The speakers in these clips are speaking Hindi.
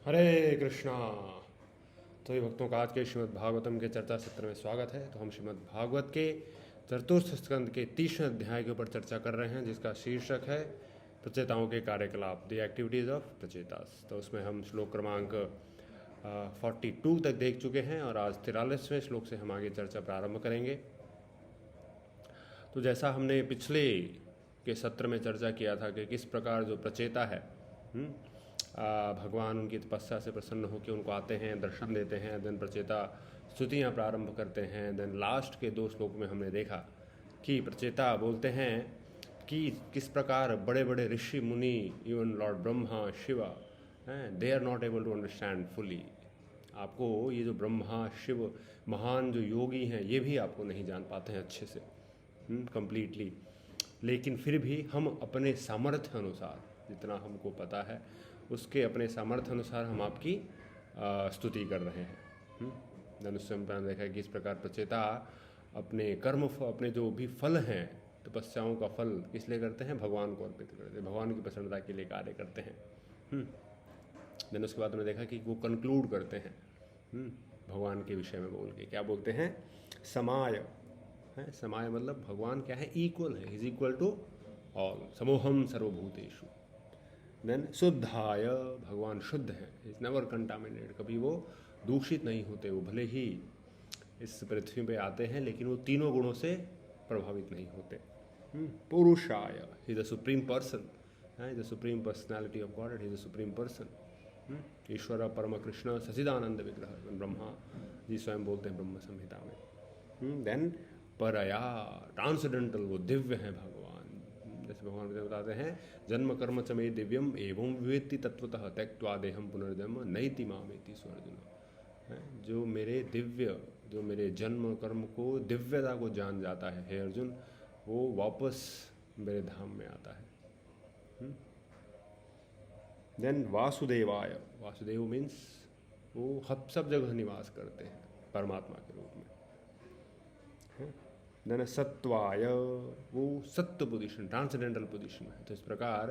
हरे कृष्णा। तो ये भक्तों का आज के श्रीमद् भागवतम के चर्चा सत्र में स्वागत है। तो हम श्रीमद् भागवत के चतुर्थ स्कंद के 30वें अध्याय के ऊपर चर्चा कर रहे हैं, जिसका शीर्षक है प्रचेताओं के कार्यकलाप, द एक्टिविटीज़ ऑफ प्रचेतास। तो उसमें हम श्लोक क्रमांक 42 तक देख चुके हैं और आज 43वें श्लोक से हम आगे चर्चा प्रारंभ करेंगे। तो जैसा हमने पिछले के सत्र में चर्चा किया था कि किस प्रकार जो प्रचेता है, भगवान उनकी तपस्या से प्रसन्न होकर उनको आते हैं, दर्शन देते हैं, देन प्रचेता स्तुतियाँ प्रारंभ करते हैं। देन लास्ट के 2 श्लोक में हमने देखा कि प्रचेता बोलते हैं कि किस प्रकार बड़े बड़े ऋषि मुनि, even lord Brahma, Shiva, they are not able to understand fully. आपको ये जो ब्रह्मा, शिव, महान जो योगी हैं, ये भी आपको नहीं जान पाते हैं अच्छे से कंप्लीटली। लेकिन फिर भी हम अपने सामर्थ्य अनुसार, जितना हमको पता है उसके अपने सामर्थ्य अनुसार हम आपकी स्तुति कर रहे हैं। धनुष्य में देखा है कि इस प्रकार प्रचेता अपने कर्म, अपने जो भी फल हैं, तपस्याओं का फल किस लिए करते हैं? भगवान को अर्पित करते हैं, भगवान की प्रसन्नता के लिए कार्य करते हैं। देन उसके बाद हमने देखा कि वो कंक्लूड करते हैं भगवान के विषय में बोल के। क्या बोलते हैं? समाय है। समाय मतलब भगवान क्या है? इक्वल है, इज इक्वल टू ऑल, समोहम सर्वभूतेषु। देन शुद्धाय, भगवान शुद्ध है, इज नेवर कंटामिनेटेड, कभी वो दूषित नहीं होते। वो भले ही इस पृथ्वी पे आते हैं लेकिन वो तीनों गुणों से प्रभावित नहीं होते। पुरुषाय, ही द सुप्रीम पर्सन, है the supreme personality of God, he the supreme person. ईश्वर परम कृष्ण सचिदानंद विग्रह, ब्रह्मा जी स्वयं बोलते हैं ब्रह्म संहिता में। देन परया, ट्रांसडेंटल, वो दिव्य हैं भगवान। जैसे भगवान बताते हैं, जन्म कर्म च मे दिव्यम एवं विवेत्ति तत्वतः त्यक्त्वा देहम पुनर्जन्म नैति मामेति स्वर्जुन। जो मेरे दिव्य, जो मेरे जन्म कर्म को, दिव्यता को जान जाता है, हे अर्जुन, वो वापस मेरे धाम में आता है। देन वासुदेवाय, वासुदेव मीन्स वो सब जगह निवास करते हैं परमात्मा के रूप में। देन सत्वाय, वो सत्य पोजीशन, ट्रांसेंडेंटल पोजीशन है। तो इस प्रकार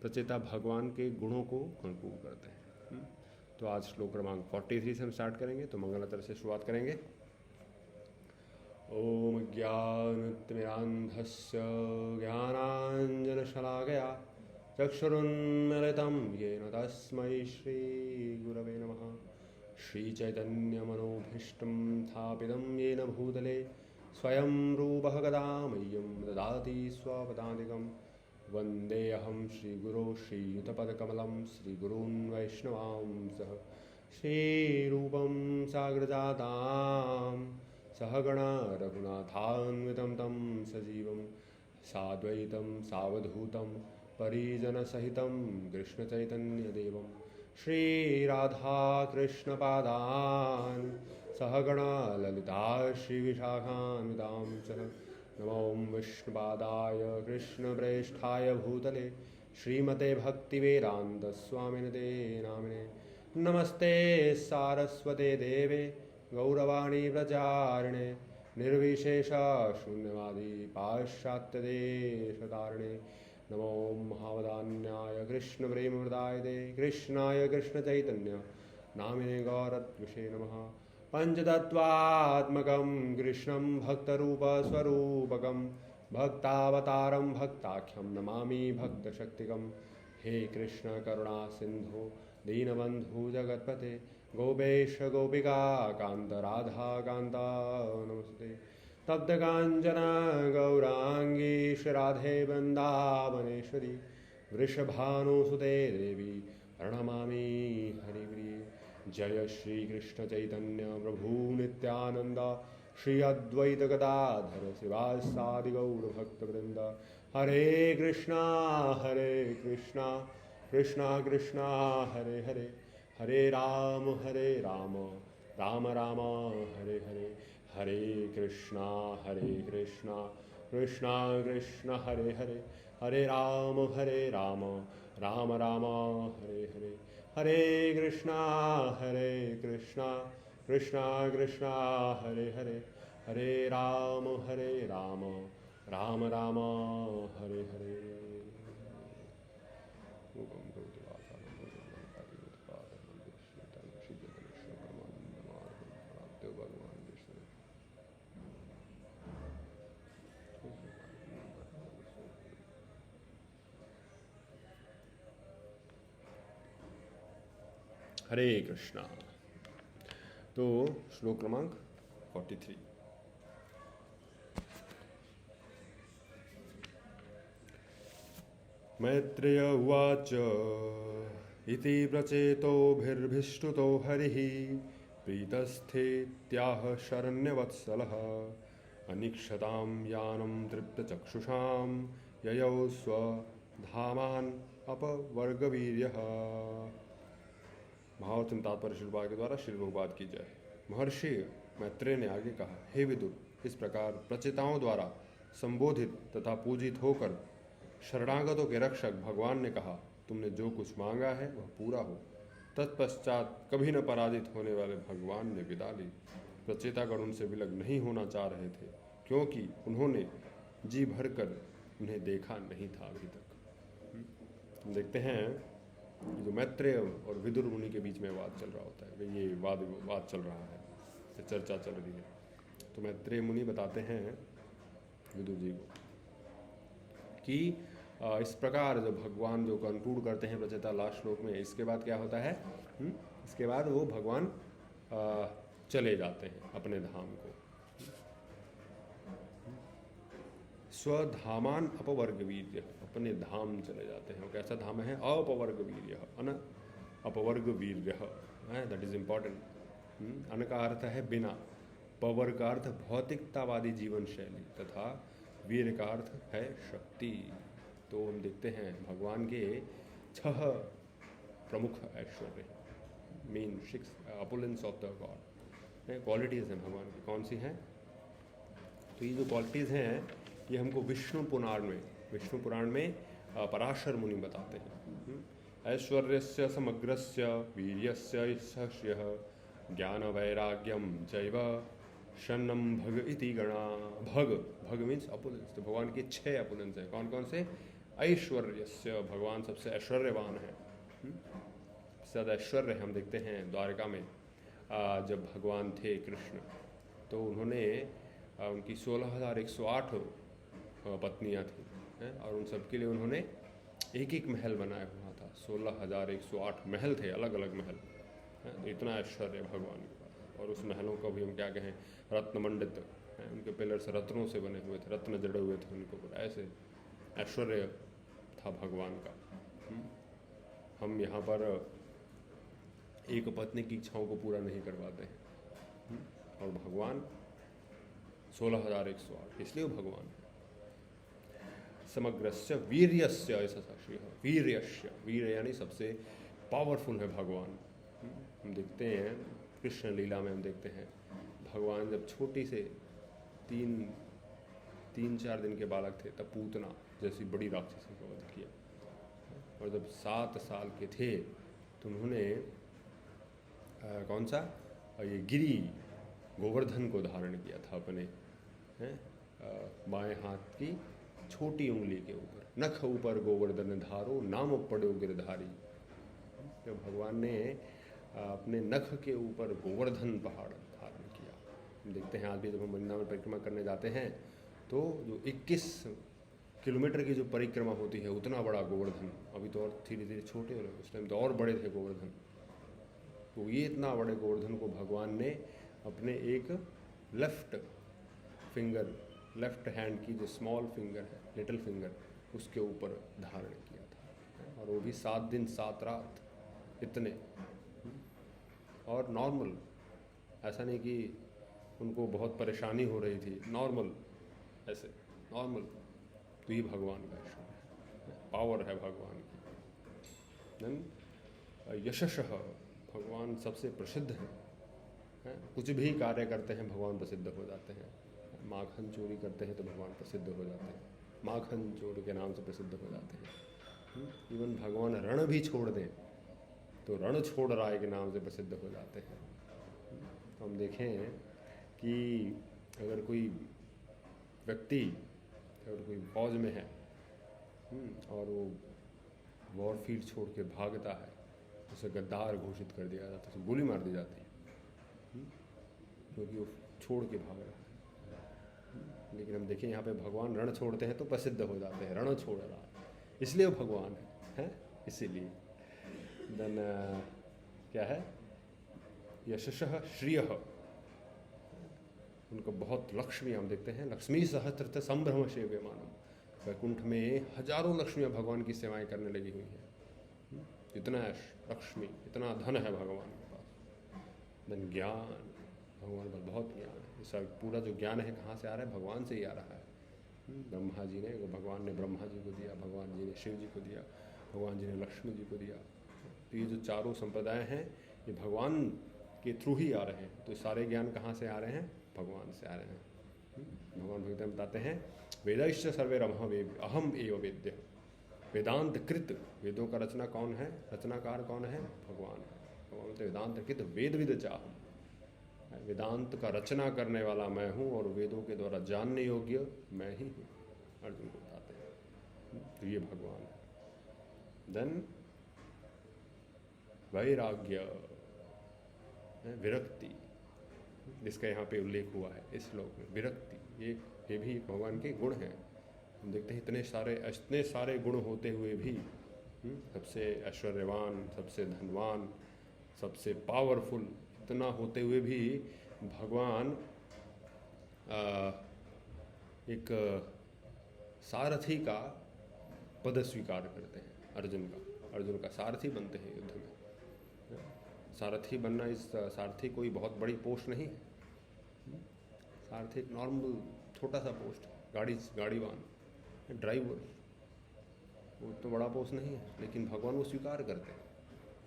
प्रचेता भगवान के गुणों को कंक्लूड करते हैं। तो आज श्लोक क्रमांक 43 से हम स्टार्ट करेंगे। तो मंगलाचरण से शुरुआत करेंगे। ओम ज्ञानतिमिरान्धस्य ज्ञानाञ्जनशलाकया चक्षुरुन्मिलितं येन तस्मै श्रीगुरवे नमः। श्रीचैतन्यमनोभीष्टं स्थापितं येन भूतले स्वयं रूपः कदा मह्यं ददाति स्वपदान्तिकं। वन्देऽहं श्रीगुरो श्रीयुतपदकमलं श्रीगुरून् वैष्णवांसः। श्रीरूपं साग्रजातां सहगणा रघुनाथान्वितं तं सजीवं साद्वैतं सावधूतं परिजनसहितं कृष्णचैतन्यदेवं श्रीराधाकृष्णपादान् सहगणा ललिता श्रीविशाखान्वितां च। नमो विष्णुपादाय कृष्णप्रेष्ठाय भूतले श्रीमते भक्तिवेदान्तस्वामिने ते नामिने। नमस्ते सारस्वते देवे गौरवाणी प्रचारिणे निर्विशेषा शून्यवादी पाश्चात्यदेशतारिणे। नमो महावदान्याय कृष्णप्रेमवृताय कृष्णाय कृष्णचैतन्य नामिने गौरत्विषे नमः। पंचतत्वात्मकं कृष्णं भक्तरूपस्वरूपकं भक्तावतारं भक्ताख्यं नमामि भक्तशक्तिकं। हे कृष्ण करुणा सिंधु दीनबंधु जगत्पते गोपेश गोपिका कांत राधा कांता नमस्ते। तप्त कांचना गौरांगी राधे वृंदावनेश्वरी वृषभानुसुते देवी प्रणमामि हरिप्रिये। जय श्री कृष्ण चैतन्य प्रभु नित्यानंद श्री अद्वैत गदाधर शिवासादि गौर भक्तवृंद। हरे कृष्णा कृष्णा कृष्णा हरे हरे, हरे राम राम राम हरे हरे। हरे कृष्णा कृष्णा कृष्णा हरे हरे, हरे राम राम हरे हरे। हरे कृष्णा कृष्णा कृष्णा हरे हरे, हरे राम राम हरे हरे। हरे कृष्णा। तो श्लोक क्रमांक 43। मैत्रेय उवाच इति प्रचेतोभिर्भिष्टुतो हरिः प्रीतस्थेत्याह शरण्यवत्सलः अनिक्षतां यानं तृप्तचक्षुषां ययौ स्वधामान् अपवर्गवीर्यः। भावात्म तात्पर्य शिल्पा के द्वारा श्री प्रभुपाद की जय। महर्षि मैत्रेय ने आगे कहा, हे विदुर, इस प्रकार प्रचेताओं द्वारा संबोधित तथा पूजित होकर शरणागतों के रक्षक भगवान ने कहा, तुमने जो कुछ मांगा है वह पूरा हो। तत्पश्चात कभी न पराजित होने वाले भगवान ने विदा ली। प्रचेतागण उनसे विलग नहीं होना चाह रहे थे, क्योंकि उन्होंने जी भरकर उन्हें देखा नहीं था अभी तक। देखते हैं जो मैत्रेय और विदुर मुनि के बीच में वाद चल रहा होता है, ये वाद चल रहा है, चर्चा चल रही है। तो मैत्रेय मुनि बताते हैं विदुर जी को कि इस प्रकार जो भगवान जो कंक्लूड करते हैं प्रचेता लास्ट श्लोक में, इसके बाद क्या होता है? इसके बाद वो भगवान चले जाते हैं अपने धाम को। स्वधामान अपवर्गवीर्य, अपने धाम चले जाते हैं। वो कैसा धाम है? अपवर्गवीर्य, अन अपवर्गवीर्य, दैट इज इम्पॉर्टेंट। अन का अर्थ है बिना, पवर का अर्थ भौतिकतावादी जीवन शैली तथा वीर का अर्थ है शक्ति। तो हम देखते हैं भगवान के 6 प्रमुख ऐश्वर्य, main 6 opulence of the God, qualities हैं भगवान की। कौन सी हैं? तो ये जो क्वालिटीज़ हैं ये हमको विष्णु पुराण में पराशर मुनि बताते हैं। ऐश्वर्यस्य समग्रस्य वीर्यस्य यशस्यः ज्ञान वैराग्यम चैव शन्नम भग इति गणा। भग मीन्स अपुलेंस। तो भगवान के 6 अपुलेंस हैं। कौन कौन से? ऐश्वर्यस्य, भगवान सबसे ऐश्वर्यवान है। ज़्यादा ऐश्वर्य हम देखते हैं द्वारका में जब भगवान थे कृष्ण, तो उन्होंने उनकी 16,108 पत्नियां थी, और उन सब के लिए उन्होंने एक एक महल बनाया हुआ था। 16,108 महल थे, अलग अलग महल। तो इतना ऐश्वर्य भगवान के पास। और उस महलों को भी हम क्या कहें? रत्न मंडित, उनके पिलर्स रत्नों से बने हुए थे, रत्न जड़े हुए थे उनके ऊपर। ऐसे ऐश्वर्य था भगवान का। हम यहाँ पर एक पत्नी की इच्छाओं को पूरा नहीं कर पाते हैं, और भगवान 16,108, इसलिए वो भगवान है। समग्रस्य वीर्यस्य, ऐसा साक्षी है। वीर्यस्य, वीर यानी सबसे पावरफुल है भगवान। हम देखते हैं कृष्ण लीला में, हम देखते हैं भगवान जब छोटी से 3-4 दिन के बालक थे, तब पूतना जैसी बड़ी राक्षसी का वध किया। और जब 7 साल के थे तो उन्होंने कौन सा? ये गिरी गोवर्धन को धारण किया था अपने बाएं हाथ की छोटी उंगली के ऊपर। नख ऊपर गोवर्धन धारो, नाम पड़ो गिरधारी। तो भगवान ने अपने नख के ऊपर गोवर्धन पहाड़ धारण किया। हम देखते हैं आज भी जब हम वृंदावन परिक्रमा करने जाते हैं तो जो 21 किलोमीटर की जो परिक्रमा होती है, उतना बड़ा गोवर्धन। अभी तो और धीरे धीरे छोटे हो रहे, उस टाइम तो और बड़े थे गोवर्धन। तो ये इतना बड़े गोवर्धन को भगवान ने अपने एक लेफ्ट हैंड की जो स्मॉल फिंगर है, लिटिल फिंगर, उसके ऊपर धारण किया था। और वो भी 7 दिन 7 रात, इतने। और नॉर्मल, ऐसा नहीं कि उनको बहुत परेशानी हो रही थी, नॉर्मल, ऐसे नॉर्मल। तो ये भगवान का ऐश्वर्य है, पावर है भगवान की। देन यशस्यः, भगवान सबसे प्रसिद्ध है। कुछ भी कार्य करते हैं भगवान प्रसिद्ध हो जाते हैं। माखन चोरी करते हैं तो भगवान प्रसिद्ध हो जाते हैं, माखन चोर के नाम से प्रसिद्ध हो जाते हैं। इवन भगवान रण भी छोड़ दें तो रण छोड़ राय के नाम से प्रसिद्ध हो जाते हैं। तो हम देखें कि अगर कोई व्यक्ति, अगर कोई फौज में है और वो वॉर फील्ड छोड़ के भागता है, उसे गद्दार घोषित कर दिया जाता है, उसे गोली मार दी जाती है, क्योंकि वो छोड़ के भाग रहा है। लेकिन हम देखें यहाँ पे भगवान रण छोड़ते हैं तो प्रसिद्ध हो जाते हैं, रण छोड़ रहा है, इसलिए वो भगवान है, इसीलिए। देन क्या है, यशः श्रियः, उनको बहुत लक्ष्मी हम देखते हैं, लक्ष्मी सहस्त्र संभ्रम सेव्य मानव, वैकुंठ में हजारों लक्ष्मियाँ भगवान की सेवाएं करने लगी हुई हैं। इतना लक्ष्मी, इतना धन है भगवान के पास, धन, ज्ञान, भगवान पर बहुत ज्ञान है। ये सब पूरा जो ज्ञान है कहाँ से आ रहा है, भगवान से ही आ रहा है। ब्रह्मा जी ने, भगवान ने ब्रह्मा जी को दिया, भगवान जी ने शिव जी को दिया, भगवान जी ने लक्ष्मी जी को दिया। तो ये जो चारों संप्रदाय हैं ये भगवान के थ्रू ही आ रहे हैं। तो सारे ज्ञान कहाँ से आ रहे हैं, भगवान से आ रहे हैं। भगवान भगवत बताते हैं वेदैश्च सर्वे अहम एव वेद्य, वेदांत कृत, वेदों का रचना कौन है, रचनाकार कौन है, भगवान। भगवान बोलते वेदांत कृत वेद विद चाहम, वेदांत का रचना करने वाला मैं हूँ और वेदों के द्वारा जानने योग्य मैं ही हूँ, अर्जुन को बताते हैं। तो ये भगवान है। देन वैराग्य, विरक्ति, जिसका यहाँ पे उल्लेख हुआ है इस श्लोक में, विरक्ति, ये भी भगवान के गुण हैं। हम देखते हैं इतने सारे गुण होते हुए भी, सबसे ऐश्वर्यवान, सबसे धनवान, सबसे पावरफुल, इतना होते हुए भी भगवान एक सारथी का पद स्वीकार करते हैं। अर्जुन का सारथी बनते हैं युद्ध में। सारथी बनना, इस सारथी कोई बहुत बड़ी पोस्ट नहीं है। सारथी एक नॉर्मल छोटा सा पोस्ट, गाड़ीवान, ड्राइवर, वो तो बड़ा पोस्ट नहीं है, लेकिन भगवान वो स्वीकार करते हैं।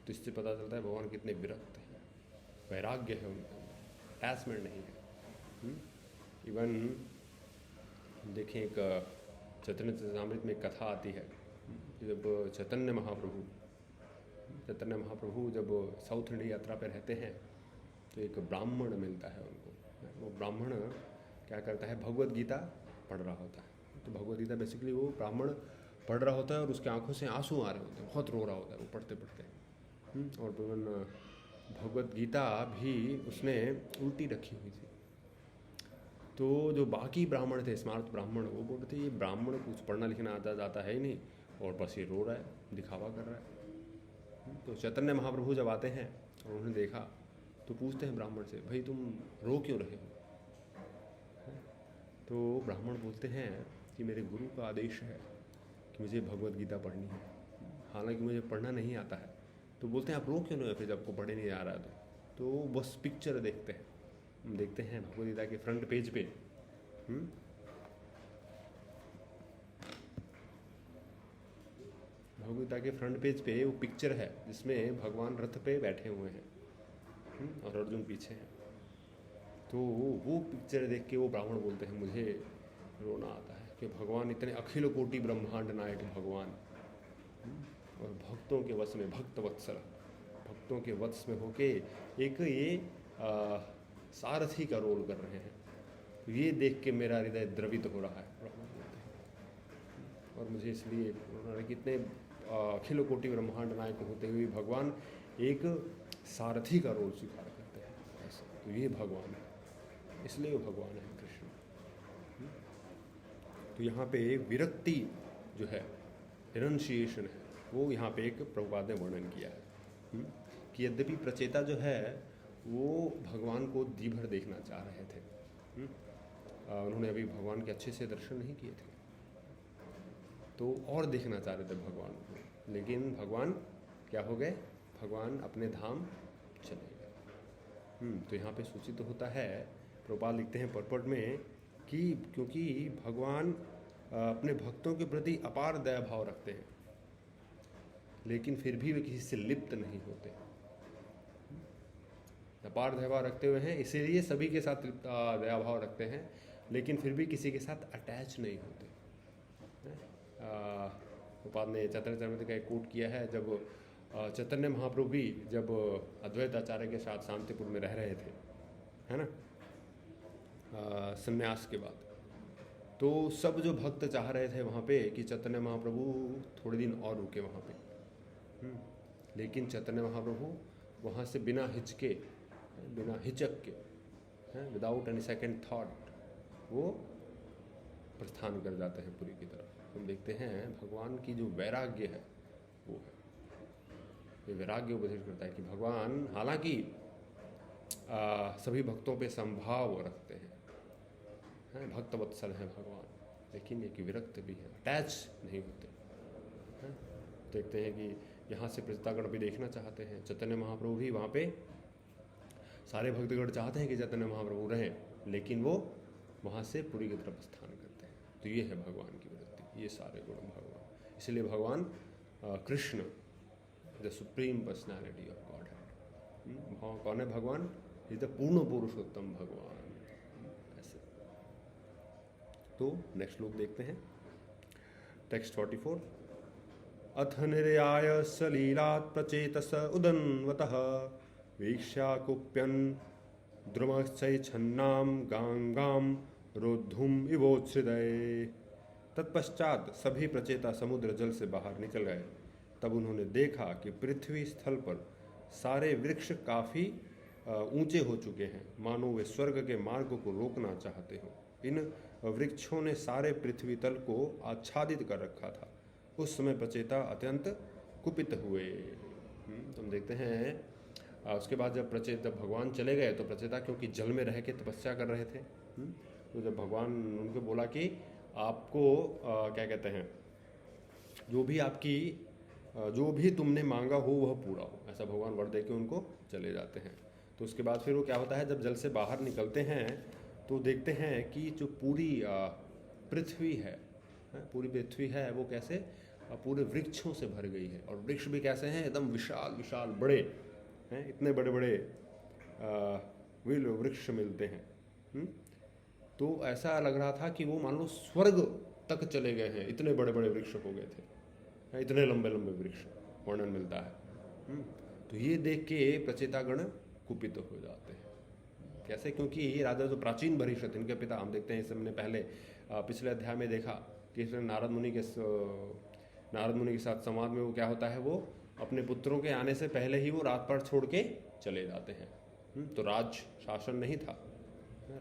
तो इससे पता चलता है भगवान कितने विरक्त हैं, वैराग्य है उनका, अटैचमेंट नहीं है। इवन देखें, एक चैतन्य चरितामृत में एक कथा आती है, जब चैतन्य महाप्रभु जब साउथ इंडिया यात्रा पर रहते हैं तो एक ब्राह्मण मिलता है उनको। वो ब्राह्मण क्या करता है, भगवद गीता पढ़ रहा होता है। तो भगवद गीता बेसिकली वो ब्राह्मण पढ़ रहा होता है और उसके आंखों से आंसू आ रहे होते हैं, बहुत रो रहा होता है वो पढ़ते पढ़ते। और भगवद गीता भी उसने उल्टी रखी हुई थी। तो जो बाकी ब्राह्मण थे, स्मार्ट ब्राह्मण, वो बोलते थे ये ब्राह्मण कुछ पढ़ना लिखना आता जाता है ही नहीं और बस ये रो रहा है, दिखावा कर रहा है। तो चैतन्य महाप्रभु जब आते हैं और उन्होंने देखा तो पूछते हैं ब्राह्मण से, भाई तुम रो क्यों रहे हो? तो ब्राह्मण बोलते हैं कि मेरे गुरु का आदेश है कि मुझे भगवद गीता पढ़नी है, हालांकि मुझे पढ़ना नहीं आता है। तो बोलते हैं आप रो क्यों नहीं, फिर जब आपको पढ़ने नहीं आ रहा है तो बस पिक्चर देखते हैं। हम देखते हैं भगवद गीता के फ्रंट पेज पे, भगवद गीता के फ्रंट पेज पे वो पिक्चर है जिसमें भगवान रथ पे बैठे हुए हैं और अर्जुन पीछे हैं। तो वो पिक्चर देख के वो ब्राह्मण बोलते हैं मुझे रोना आता है कि भगवान इतने अखिल कोटि ब्रह्मांड नायक भगवान और भक्तों के वश में, भक्त वत्सल, भक्तों के वश में होके एक ये सारथी का रोल कर रहे हैं। तो ये देख के मेरा हृदय द्रवित हो रहा है, ब्राह्मण बोलते हैं। और मुझे इसलिए उन्होंने कितने अखिल कोटि ब्रह्मांड नायक होते हुए भगवान एक सारथी का रोल स्वीकार करते हैं ऐसा। तो ये भगवान है, इसलिए वो भगवान है कृष्ण। तो यहाँ पे विरक्ति जो है, रिनंसिएशन है, वो यहाँ पे एक प्रभुपाद ने वर्णन किया है कि यद्यपि प्रचेता जो है वो भगवान को जी भर देखना चाह रहे थे। उन्होंने अभी भगवान के अच्छे से दर्शन नहीं किए थे तो और देखना चाह रहे थे भगवान को, लेकिन भगवान क्या हो गए, भगवान अपने धाम चले गए। तो यहाँ पे सूचित होता है, प्रभुपाद लिखते हैं परपट में कि क्योंकि भगवान अपने भक्तों के प्रति अपार दया भाव रखते हैं, लेकिन फिर भी वे किसी से लिप्त नहीं होते। अपार दया भाव रखते हुए हैं, इसीलिए सभी के साथ दया भाव रखते हैं, लेकिन फिर भी किसी के साथ अटैच नहीं होते। प्रभुपाद ने चैतन्य चरितामृत का एक कोट किया है, जब चैतन्य महाप्रभु भी जब अद्वैत आचार्य के साथ शांतिपुर में रह रहे थे, है ना, संन्यास के बाद, तो सब जो भक्त चाह रहे थे वहाँ पे कि चैतन्य महाप्रभु थोड़े दिन और रुके वहाँ पे, लेकिन चैतन्य महाप्रभु वहाँ से बिना हिचक के, विदाउट एनी सेकेंड थॉट, वो प्रस्थान कर जाते हैं पुरी की तरफ। हम देखते हैं भगवान की जो वैराग्य है वो है। ये वैराग्य उपदेश करता है कि भगवान हालांकि सभी भक्तों पे संभाव रखते हैं, भक्त वत्सल है भगवान, लेकिन ये कि विरक्त भी है, अटैच नहीं होते हैं। देखते हैं कि यहाँ से प्रचितागण भी देखना चाहते हैं, चैतन्य महाप्रभु भी वहाँ पे, सारे भक्तगण चाहते हैं कि चैतन्य महाप्रभु रहें, लेकिन वो वहाँ से पुरी की तरफ प्रस्थान करते हैं। तो ये है भगवान की वृत्ति, ये सारे गुण भगवान। इसलिए भगवान Krishna the supreme personality of God है। कौन है भगवान? इज द पूर्ण पुरुषोत्तम भगवान। ऐसे तो नेक्स्ट श्लोक देखते हैं, टेक्स्ट 44। अथ निर्याय सलीलात् प्रचेतस उदन्वतः वीक्ष्याकुप्यन् द्रुमश्चैच्छन्नां गांगां रोद्धुम इवोत्सृदये। तत्पश्चात सभी प्रचेता समुद्र जल से बाहर निकल गए। तब उन्होंने देखा कि पृथ्वी स्थल पर सारे वृक्ष काफ़ी ऊंचे हो चुके हैं, मानो वे स्वर्ग के मार्ग को रोकना चाहते हो। इन वृक्षों ने सारे पृथ्वी तल को आच्छादित कर रखा था। उस समय प्रचेता अत्यंत कुपित हुए। तो हम देखते हैं उसके बाद जब भगवान चले गए तो प्रचेता क्योंकि जल में रह के तपस्या कर रहे थे, तो जब भगवान उनको बोला कि आपको क्या कहते हैं, जो भी तुमने मांगा हो वह पूरा हो, ऐसा भगवान वर दे के उनको चले जाते हैं। तो उसके बाद फिर वो क्या होता है, जब जल से बाहर निकलते हैं तो देखते हैं कि जो पूरी पृथ्वी है वो कैसे पूरे वृक्षों से भर गई है। और वृक्ष भी कैसे हैं, एकदम विशाल विशाल बड़े हैं, इतने बड़े बड़े वृक्ष मिलते हैं। तो ऐसा लग रहा था कि वो मान लो स्वर्ग तक चले गए हैं, इतने बड़े बड़े वृक्ष हो गए थे, इतने लंबे लंबे वृक्ष वर्णन मिलता है। तो ये देख के प्रचेतागण कुपित हो जाते हैं। कैसे? क्योंकि ये राजा जो प्राचीन भरीषत, इनके पिता, हम देखते हैं इस हमने पहले पिछले अध्याय में देखा कि नारद मुनि के साथ संवाद में वो क्या होता है, वो अपने पुत्रों के आने से पहले ही वो राजपाट छोड़ के चले जाते हैं। तो राज शासन नहीं था,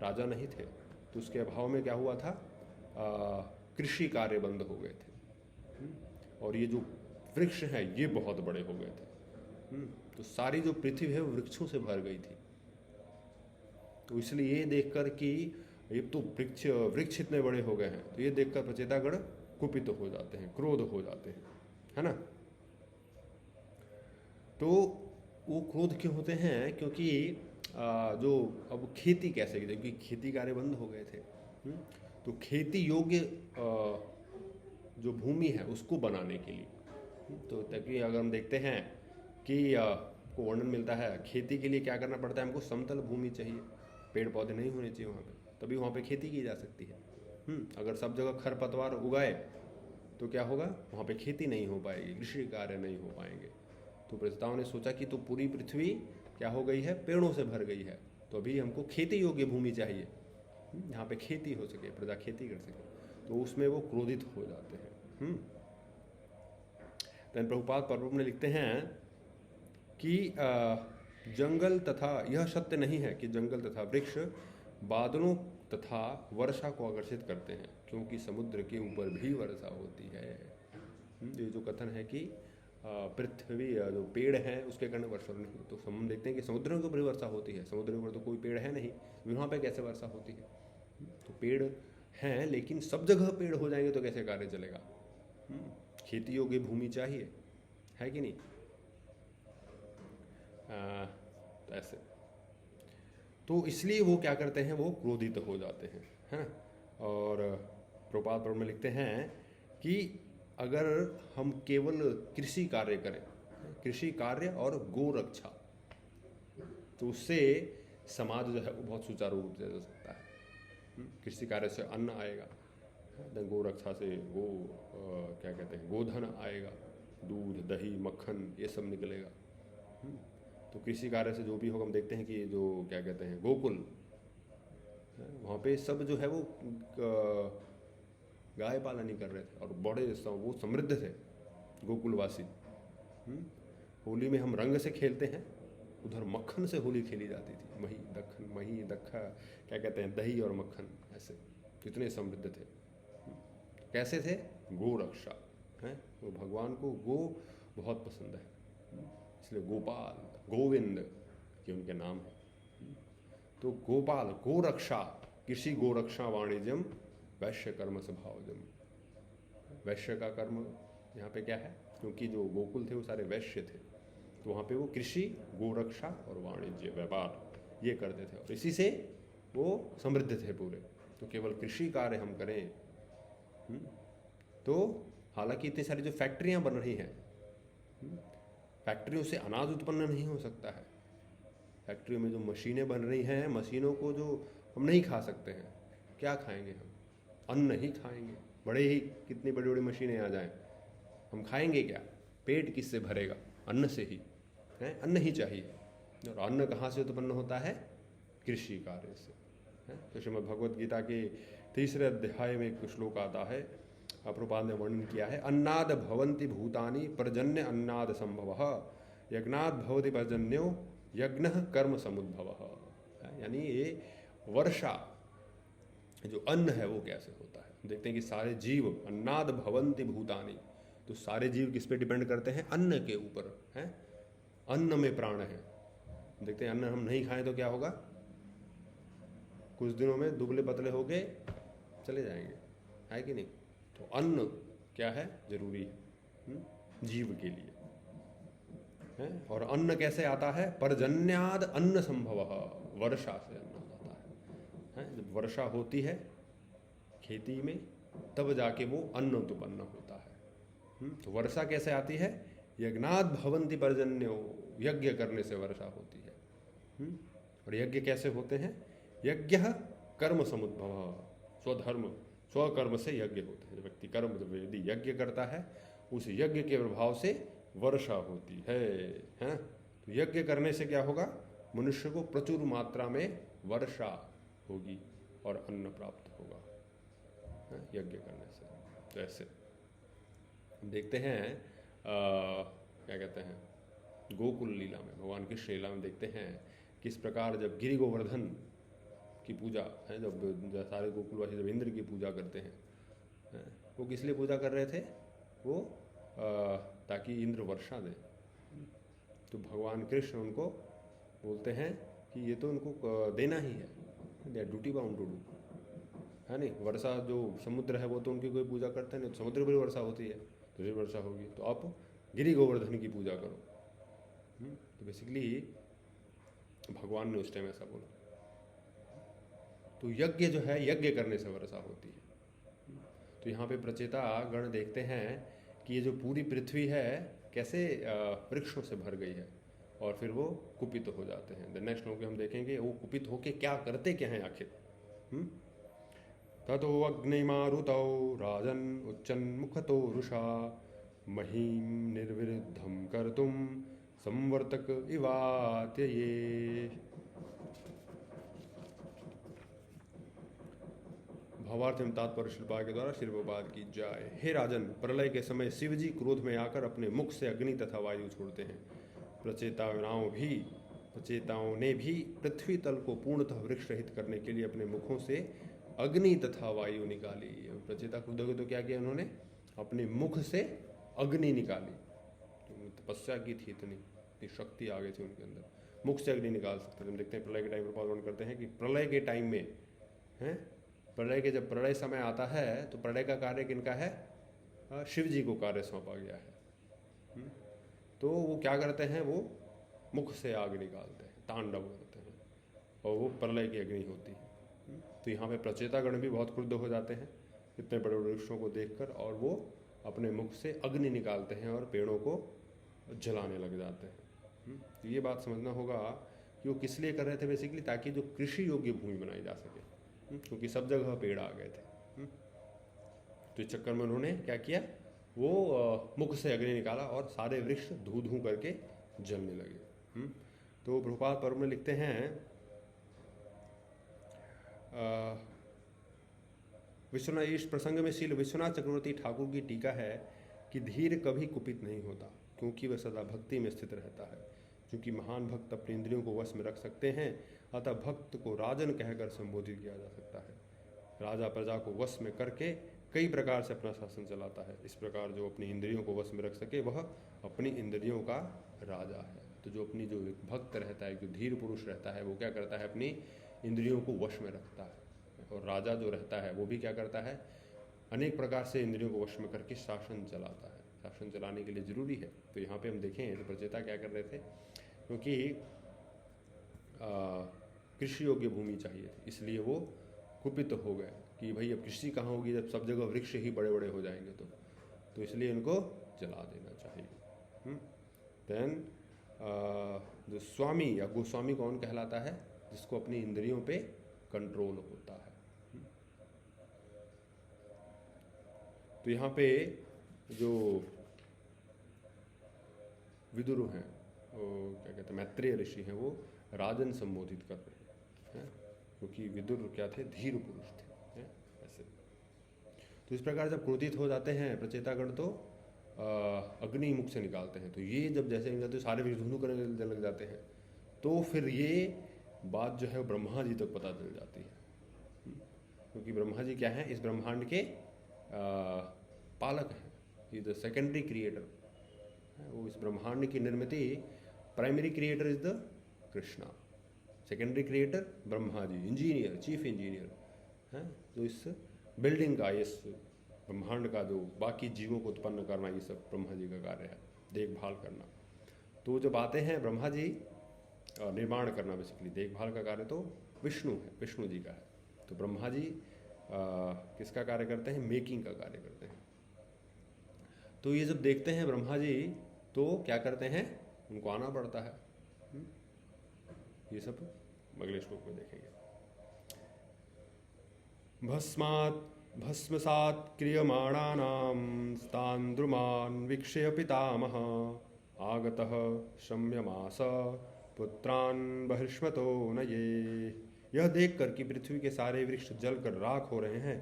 राजा नहीं थे, तो उसके अभाव में क्या हुआ था, कृषि कार्य बंद हो गए थे। और ये जो वृक्ष हैं ये बहुत बड़े हो गए थे। तो सारी जो पृथ्वी है वो वृक्षों से भर गई थी। तो इसलिए ये देखकर कि ये तो वृक्ष इतने बड़े हो गए हैं, तो ये देखकर प्रचेतागण कुपित हो जाते हैं, क्रोध हो जाते हैं, है ना। तो वो क्रोध क्यों होते हैं? क्योंकि जो अब खेती कैसे की, क्योंकि खेती कार्य बंद हो गए थे। तो खेती योग्य जो भूमि है उसको बनाने के लिए, तो ताकि अगर हम देखते हैं कि को वर्णन मिलता है, खेती के लिए क्या करना पड़ता है, हमको समतल भूमि चाहिए, पेड़ पौधे नहीं होने चाहिए वहाँ पे, तभी वहाँ पे खेती की जा सकती है। अगर सब जगह खरपतवार उगाए तो क्या होगा, वहाँ पे खेती नहीं हो पाएगी, कृषि कार्य नहीं हो पाएंगे। तो प्रचेताओं ने सोचा कि तो पूरी पृथ्वी क्या हो गई है, पेड़ों से भर गई है, तो अभी हमको खेती योग्य भूमि चाहिए जहाँ पे खेती हो सके, प्रजा खेती कर सके। तो उसमें वो क्रोधित हो जाते हैं। तो प्रभुपाद पर्व में लिखते हैं कि जंगल तथा, यह सत्य नहीं है कि जंगल तथा वृक्ष बादलों तथा वर्षा को आकर्षित करते हैं, क्योंकि समुद्र के ऊपर भी वर्षा होती है। ये जो कथन है कि पृथ्वी जो पेड़ है उसके कारण वर्षा नहीं, तो हम देखते हैं कि समुद्र के ऊपर वर्षा होती है, समुद्र के ऊपर तो कोई पेड़ है नहीं, वहाँ पे कैसे वर्षा होती है। तो पेड़ हैं, लेकिन सब जगह पेड़ हो जाएंगे तो कैसे कार्य चलेगा। खेती योग्य भूमि चाहिए, है कि नहीं। तो ऐसे, तो इसलिए वो क्या करते हैं, वो क्रोधित हो जाते हैं, है ना। और प्रभुपाद पर्व में लिखते हैं कि अगर हम केवल कृषि कार्य करें, कृषि कार्य और गो रक्षा, तो उससे समाज जो है वो बहुत सुचारू रूप से चल सकता है। कृषि कार्य से अन्न आएगा, गो रक्षा से क्या कहते हैं, गोधन आएगा, दूध दही मक्खन ये सब निकलेगा। तो कृषि कार्य से जो भी होगा, हम देखते हैं कि जो क्या कहते हैं गोकुल, वहाँ पे सब जो है वो गाय पालन ही कर रहे थे और बड़े वो समृद्ध थे गोकुलवासी। होली में हम रंग से खेलते हैं, उधर मक्खन से होली खेली जाती थी, मही दक्खा क्या कहते हैं, दही और मक्खन, ऐसे कितने समृद्ध थे। कैसे थे, गो रक्षा है, तो भगवान को गो बहुत पसंद है, इसलिए गोपाल, गोविंद ये उनके नाम है। तो गोपाल, गोरक्षा, कृषि गोरक्षा वाणिज्यम वैश्य कर्म स्वभावजम। वैश्य का कर्म यहाँ पे क्या है, क्योंकि जो गोकुल थे वो सारे वैश्य थे, तो वहाँ पे वो कृषि, गोरक्षा और वाणिज्य, व्यापार ये करते थे, और इसी से वो समृद्ध थे पूरे। तो केवल कृषि कार्य हम करें, तो हालांकि इतनी सारी जो फैक्ट्रियाँ बन रही हैं, फैक्ट्रियों से अनाज उत्पन्न नहीं हो सकता है। फैक्ट्रियों में जो मशीनें बन रही हैं, मशीनों को जो हम नहीं खा सकते हैं, क्या खाएंगे हम? अन्न ही खाएंगे। बड़े ही कितनी बड़ी बड़ी मशीनें आ जाएं, हम खाएंगे क्या? पेट किससे भरेगा? अन्न से ही है, अन्न ही चाहिए। और अन्न कहाँ से उत्पन्न होता है? कृषि कार्य से है। तो श्रीमद् भगवद गीता के 3रे अध्याय में एक श्लोक आता है, प्रभुपाद ने वर्णन किया है, अन्नाद भवन्ति भूतानि पर्जन्य अन्नाद संभव, यज्ञाद भवति पर्जन्यो यज्ञ कर्म समुद्भव। यानी ये वर्षा, जो अन्न है वो कैसे होता है। देखते हैं कि सारे जीव अन्नाद भवन्ति भूतानि, तो सारे जीव किस पे डिपेंड करते हैं? अन्न के ऊपर है। अन्न में प्राण है। देखते हैं अन्न हम नहीं खाएं तो क्या होगा? कुछ दिनों में दुबले पतले हो गए चले जाएंगे, है कि नहीं? तो अन्न क्या है? जरूरी है जीव के लिए है। और अन्न कैसे आता है? पर्जन्याद अन्न संभव, वर्षा से अन्न आता है। जब वर्षा होती है खेती में, तब जाके वो अन्न उत्पन्न होता है। तो वर्षा कैसे आती है? यज्ञाद भवन्ति पर्जन्यो, यज्ञ करने से वर्षा होती है। और यज्ञ कैसे होते हैं? यज्ञ कर्म समुद्भव, स्वधर्म स्वकर्म से यज्ञ होते हैं। जब व्यक्ति कर्म, जब यदि यज्ञ करता है, उस यज्ञ के प्रभाव से वर्षा होती है। तो यज्ञ करने से क्या होगा? मनुष्य को प्रचुर मात्रा में वर्षा होगी और अन्न प्राप्त होगा यज्ञ करने से। तो ऐसे देखते हैं क्या कहते हैं, गोकुल लीला में, भगवान कृष्ण लीला में देखते हैं किस प्रकार जब गिरि गोवर्धन की पूजा है, जब सारे गोकुलवासी जब इंद्र की पूजा करते हैं, वो किस लिए पूजा कर रहे थे? वो ताकि इंद्र वर्षा दें। तो भगवान कृष्ण उनको बोलते हैं कि ये तो उनको देना ही है, they are duty bound to do, है नहीं? वर्षा जो समुद्र है वो तो उनकी कोई पूजा करते नहीं, तो समुद्र पर वर्षा होती है, तो फिर वर्षा होगी। तो आप गिरि गोवर्धन की पूजा करो। तो बेसिकली भगवान ने उस टाइम ऐसा बोला। तो यज्ञ जो है, यज्ञ करने से वर्षा होती है। तो यहाँ पे प्रचेता गण देखते हैं कि ये जो पूरी पृथ्वी है कैसे वृक्षों से भर गई है, और फिर वो कुपित हो जाते हैं। द नेक्स्ट श्लोक में हम देखेंगे वो कुपित होके क्या करते क्या हैं आखिर। ततो अग्निमारुतौ राजन् उच्चन्मुखतो रुषा महीम निर्विरुद्धं कर्तुं संवर्तक इवात्यये। भावार्थ एवं तात्पर्य श्रीपाद के द्वारा श्री प्रभुपाद की जाए। हे राजन, प्रलय के समय शिवजी क्रोध में आकर अपने मुख से अग्नि तथा वायु छोड़ते हैं। प्रचेताओं ने भी पृथ्वी तल को पूर्णतः वृक्ष रहित करने के लिए अपने मुखों से अग्नि तथा वायु निकाली। प्रचेता क्रोध हो तो क्या किया उन्होंने? अपने मुख से अग्नि निकाली। तो तपस्या की थी, इतनी शक्ति आ गई थी उनके अंदर, मुख से अग्नि निकाल सकते थे। हम देखते हैं प्रलय के टाइम पर वर्णन करते हैं कि प्रलय के टाइम में है, प्रलय के जब प्रलय समय आता है तो प्रलय का कार्य किनका है? शिव जी को कार्य सौंपा गया है। तो वो क्या करते हैं? वो मुख से आग निकालते हैं, तांडव करते हैं, और वो प्रलय की अग्नि होती है। तो यहाँ पे प्रचेतागण भी बहुत क्रुद्ध हो जाते हैं इतने बड़े वृक्षों को देखकर, और वो अपने मुख से अग्नि निकालते हैं और पेड़ों को जलाने लग जाते हैं। तो ये बात समझना होगा कि वो किस लिए कर रहे थे बेसिकली, ताकि जो कृषि योग्य भूमि बनाई जा सके, क्योंकि सब जगह पेड़ आ गए थे। तो इस चक्कर में उन्होंने क्या किया? वो मुख से अग्नि निकाला और सारे वृक्ष धू धू करके जलने लगे। तो प्रभुपाद पर्व में लिखते हैं, विश्वनाथ, इस प्रसंग में श्रील विश्वनाथ चक्रवर्ती ठाकुर की टीका है कि धीर कभी कुपित नहीं होता, क्योंकि वह सदा भक्ति में स्थित रहता है। क्योंकि महान भक्त अपनी इंद्रियों को वश में रख सकते हैं, अतः भक्त को राजन कहकर संबोधित किया जा सकता है। राजा प्रजा को वश में करके कई प्रकार से अपना शासन चलाता है। इस प्रकार जो अपनी इंद्रियों को वश में रख सके वह अपनी इंद्रियों का राजा है। तो जो अपनी जो एक भक्त रहता है, जो धीर पुरुष रहता है, वो क्या करता है, अपनी इंद्रियों को वश में रखता है। और राजा जो रहता है वो भी क्या करता है, अनेक प्रकार से इंद्रियों को वश में करके शासन चलाता है। शासन चलाने के लिए ज़रूरी है। तो यहाँ पे हम देखें तो प्रचेता क्या कर रहे थे, क्योंकि कृषि योग्य भूमि चाहिए थी, इसलिए वो कुपित हो गए कि भाई अब कृषि कहाँ होगी जब सब जगह वृक्ष ही बड़े बड़े हो जाएंगे। तो इसलिए इनको जला देना चाहिए। देन जो स्वामी या गोस्वामी कौन कहलाता है, जिसको अपनी इंद्रियों पे कंट्रोल होता है। तो यहाँ पे जो विदुर हैं, वो क्या कहते हैं, मैत्रेय ऋषि हैं, वो राजन संबोधित कर रहे हैं, क्योंकि विदुर क्या थे, धीर पुरुष थे, ऐसे। तो इस प्रकार जब क्रोधित हो जाते हैं प्रचेतागण तो अग्नि मुख से निकालते हैं। तो ये जब जैसे निकलते सारे विष्णु धुनु करने लग जाते हैं। तो फिर ये बात जो है ब्रह्मा जी तक पता चल जाती है, क्योंकि ब्रह्मा जी क्या है, इस ब्रह्मांड के पालक हैं, इज द सेकेंडरी क्रिएटर। वो इस ब्रह्मांड की निर्मिति, primary creator is the Krishna, secondary creator Brahma ji, engineer, chief engineer हैं, जो इस बिल्डिंग का, इस ब्रह्मांड का जो बाकी जीवों को उत्पन्न करना, ये सब ब्रह्मा जी का कार्य है, देखभाल करना। तो जब आते हैं ब्रह्मा जी, निर्माण करना बेसिकली, देखभाल का कार्य तो विष्णु है, विष्णु जी का है। तो ब्रह्मा जी किसका कार्य करते हैं, मेकिंग का कार्य करते हैं। तो ये जब देखते हैं ब्रह्मा जी तो क्या करते हैं, उनको आना पड़ता है। ये सब अगले श्लोक में देखेंगे। भस्मसात् क्रियमाणानां स्तान्द्रुमान् वीक्ष्य पितामह आगतः शम्यमास पुत्रान् बहिष्मतो नये। यह देखकर कि पृथ्वी के सारे वृक्ष जलकर राख हो रहे हैं,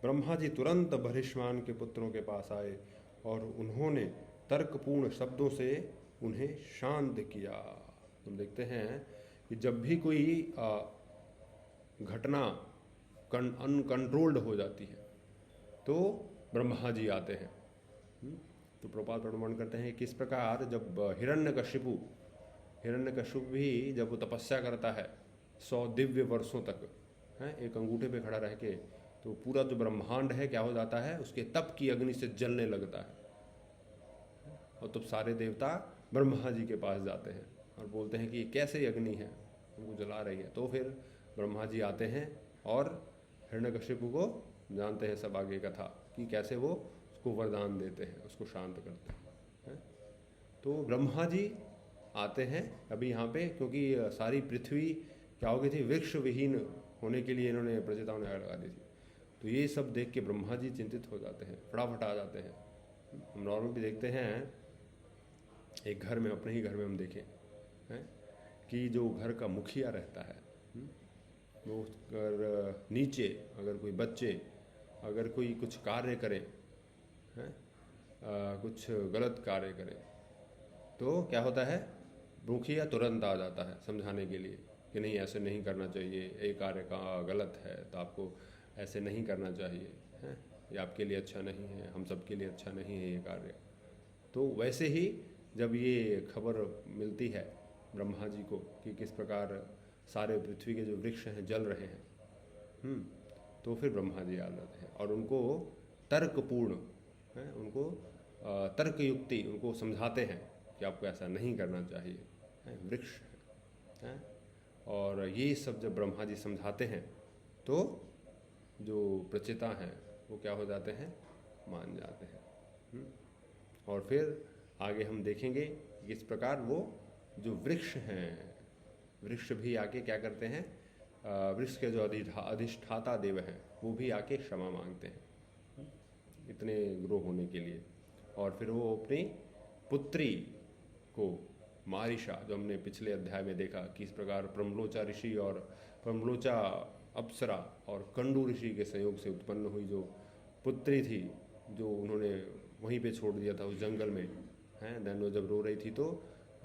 ब्रह्मा जी तुरंत बहिष्मान के पुत्रों के पास आए और उन्होंने तर्कपूर्ण शब्दों से उन्हें शांत किया। हम देखते हैं कि जब भी कोई घटना अनकंट्रोल्ड हो जाती है तो ब्रह्मा जी आते हैं। तो प्रपात प्रमाण करते हैं किस प्रकार जब हिरण्यकशिपु भी जब वो तपस्या करता है 100 दिव्य वर्षों तक, हैं, एक अंगूठे पे खड़ा रह के, तो पूरा जो ब्रह्मांड है क्या हो जाता है, उसके तप की अग्नि से जलने लगता है। और तब सारे देवता ब्रह्मा जी के पास जाते हैं और बोलते हैं कि कैसे अग्नि है, उनको जला रही है। तो फिर ब्रह्मा जी आते हैं और हिरण्यकशिपु को जानते हैं सब आगे कथा कि कैसे वो उसको वरदान देते हैं, उसको शांत करते हैं। तो ब्रह्मा जी आते हैं अभी यहाँ पे, क्योंकि सारी पृथ्वी क्या हो गई थी, वृक्ष विहीन होने के लिए इन्होंने प्रचेताओं ने आग लगा दी थी। तो ये सब देख के ब्रह्मा जी चिंतित हो जाते हैं, फटाफट आ जाते हैं। हम नॉर्मल भी देखते हैं, एक घर में, अपने ही घर में हम देखें हैं कि जो घर का मुखिया रहता है, वो अगर नीचे अगर कोई बच्चे अगर कोई कुछ कार्य करे हैं, कुछ गलत कार्य करे, तो क्या होता है, मुखिया तुरंत आ जाता है समझाने के लिए कि नहीं ऐसे नहीं करना चाहिए, ये कार्य का गलत है, तो आपको ऐसे नहीं करना चाहिए, हैं, ये आपके लिए अच्छा नहीं है, हम सब के लिए अच्छा नहीं है ये कार्य। तो वैसे ही जब ये खबर मिलती है ब्रह्मा जी को कि किस प्रकार सारे पृथ्वी के जो वृक्ष हैं जल रहे हैं, तो फिर ब्रह्मा जी आ जाते हैं और उनको तर्कपूर्ण, उनको तर्क युक्ति उनको समझाते हैं कि आपको ऐसा नहीं करना चाहिए, वृक्ष है। और ये सब जब ब्रह्मा जी समझाते हैं तो जो प्रचेता हैं वो क्या हो जाते हैं, मान जाते हैं। और फिर आगे हम देखेंगे किस प्रकार वो जो वृक्ष हैं, वृक्ष भी आके क्या करते हैं, वृक्ष के जो अधिष्ठाता देव हैं वो भी आके क्षमा मांगते हैं इतने ग्रो होने के लिए। और फिर वो अपनी पुत्री को मारिशा, जो हमने पिछले अध्याय में देखा कि इस प्रकार प्रमलोचा ऋषि और प्रमलोचा अप्सरा और कंडू ऋषि के संयोग से उत्पन्न हुई जो पुत्री थी, जो उन्होंने वहीं पे छोड़ दिया था उस जंगल में, हैं। देन वो जब रो रही थी तो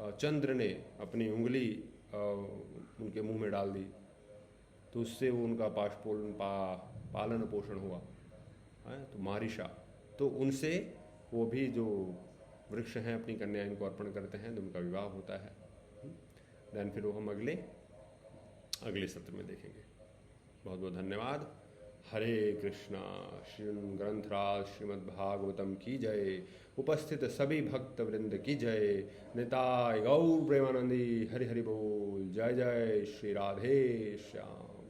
चंद्र ने अपनी उंगली उनके मुंह में डाल दी, तो उससे वो उनका पालन पोषण हुआ, है। तो मारिशा, तो उनसे वो भी जो वृक्ष हैं, अपनी कन्या इनको अर्पण करते हैं तो उनका विवाह होता है। देन फिर वो हम अगले सत्र में देखेंगे। बहुत बहुत धन्यवाद। हरे कृष्णा। श्री ग्रंथराज श्रीमद् भागवतम की जय। उपस्थित सभी भक्त वृंद की जय। निताय गौर प्रेमानंदी। हरि हरि बोल। जय जय श्री राधे श्याम।